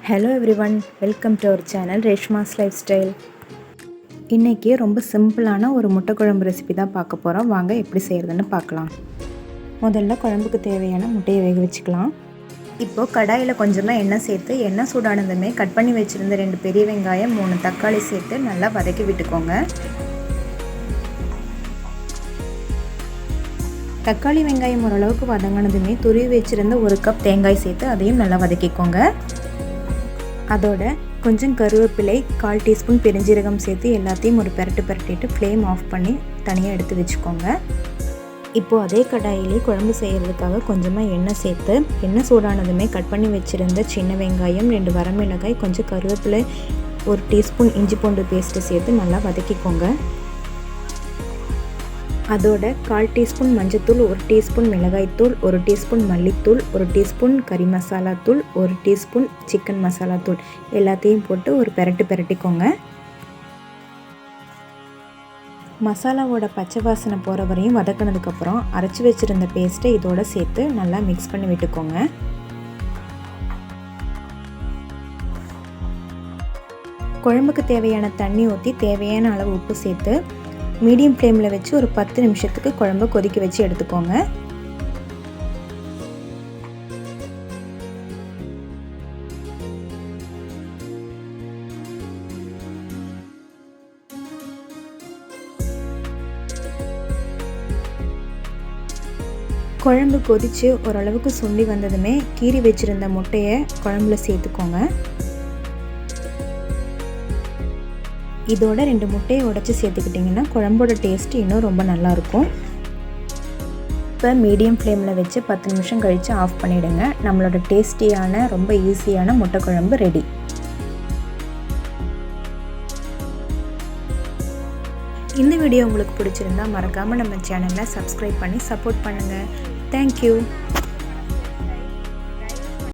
Hello everyone, welcome to our channel Reshma's lifestyle. இன்றைக்கி ரொம்ப சிம்பிளான ஒரு முட்டை குழம்பு ரெசிபி தான் பார்க்க போகிறோம். வாங்க எப்படி செய்கிறதுன்னு பார்க்கலாம். முதல்ல குழம்புக்கு தேவையான முட்டையை வேக வச்சுக்கலாம். இப்போது கடாயில் கொஞ்சமாக எண்ணெய் சேர்த்து எண்ணெய் சூடானதுமே கட் பண்ணி வச்சுருந்த 2 பெரிய வெங்காயம் 3 தக்காளி சேர்த்து நல்லா வதக்கி விட்டுக்கோங்க. தக்காளி வெங்காயம் ஓரளவுக்கு வதங்கினதுமே துருவி வச்சுருந்த 1 கப் தேங்காய் சேர்த்து அதையும் நல்லா வதக்கிக்கோங்க. அதோட கொஞ்சம் கருவேப்பிலை, 1/4 டீஸ்பூன் பெருஞ்சீரகம் சேர்த்து எல்லாத்தையும் ஒரு பெரட்டிட்டு ஃப்ளேம் ஆஃப் பண்ணி தனியாக எடுத்து வச்சுக்கோங்க. இப்போது அதே கடாயிலே குழம்பு செய்கிறதுக்காக கொஞ்சமாக எண்ணெய் சேர்த்து எண்ணெய் சூடானதுமே கட் பண்ணி வச்சுருந்த சின்ன வெங்காயம், 2 வரமிளகாய், கொஞ்சம் கருவேப்பிலை, 1 டீஸ்பூன் இஞ்சி பூண்டு பேஸ்ட்டு சேர்த்து நல்லா வதக்கிக்கோங்க. அதோட 1/4 டீஸ்பூன் மஞ்சத்தூள், 1 டீஸ்பூன் மிளகாய்த்தூள், 1 டீஸ்பூன் மல்லித்தூள், 1 டீஸ்பூன் கறி மசாலா தூள், 1 டீஸ்பூன் சிக்கன் மசாலா தூள் எல்லாத்தையும் போட்டு ஒரு பெரட்டிக்கோங்க. மசாலாவோட பச்சை வாசனை போகிற வரையும் வதக்கினதுக்கப்புறம் அரைச்சி வச்சுருந்த பேஸ்ட்டை இதோட சேர்த்து நல்லா மிக்ஸ் பண்ணி விட்டுக்கோங்க. குழம்புக்கு தேவையான தண்ணி ஊற்றி தேவையான அளவு உப்பு சேர்த்து மீடியம் ஃப்ளேமில் வச்சு ஒரு 10 நிமிஷத்துக்கு குழம்பை கொதிக்க வச்சு எடுத்துக்கோங்க. குழம்பு கொதித்து ஓரளவுக்கு சுண்டி வந்ததுமே கீறி வச்சுருந்த முட்டையை குழம்புல சேர்த்துக்கோங்க. இதோட 2 முட்டையை உடச்சி சேர்த்துக்கிட்டிங்கன்னா குழம்போட டேஸ்ட்டு இன்னும் ரொம்ப நல்லாயிருக்கும். இப்போ மீடியம் ஃப்ளேமில் வச்சு 10 நிமிஷம் கழித்து ஆஃப் பண்ணிவிடுங்க. நம்மளோட டேஸ்டியான ரொம்ப ஈஸியான முட்டை குழம்பு ரெடி. இந்த வீடியோ உங்களுக்கு பிடிச்சிருந்தா மறக்காமல் நம்ம சேனலை சப்ஸ்கிரைப் பண்ணி சப்போர்ட் பண்ணுங்கள். தேங்க்யூ.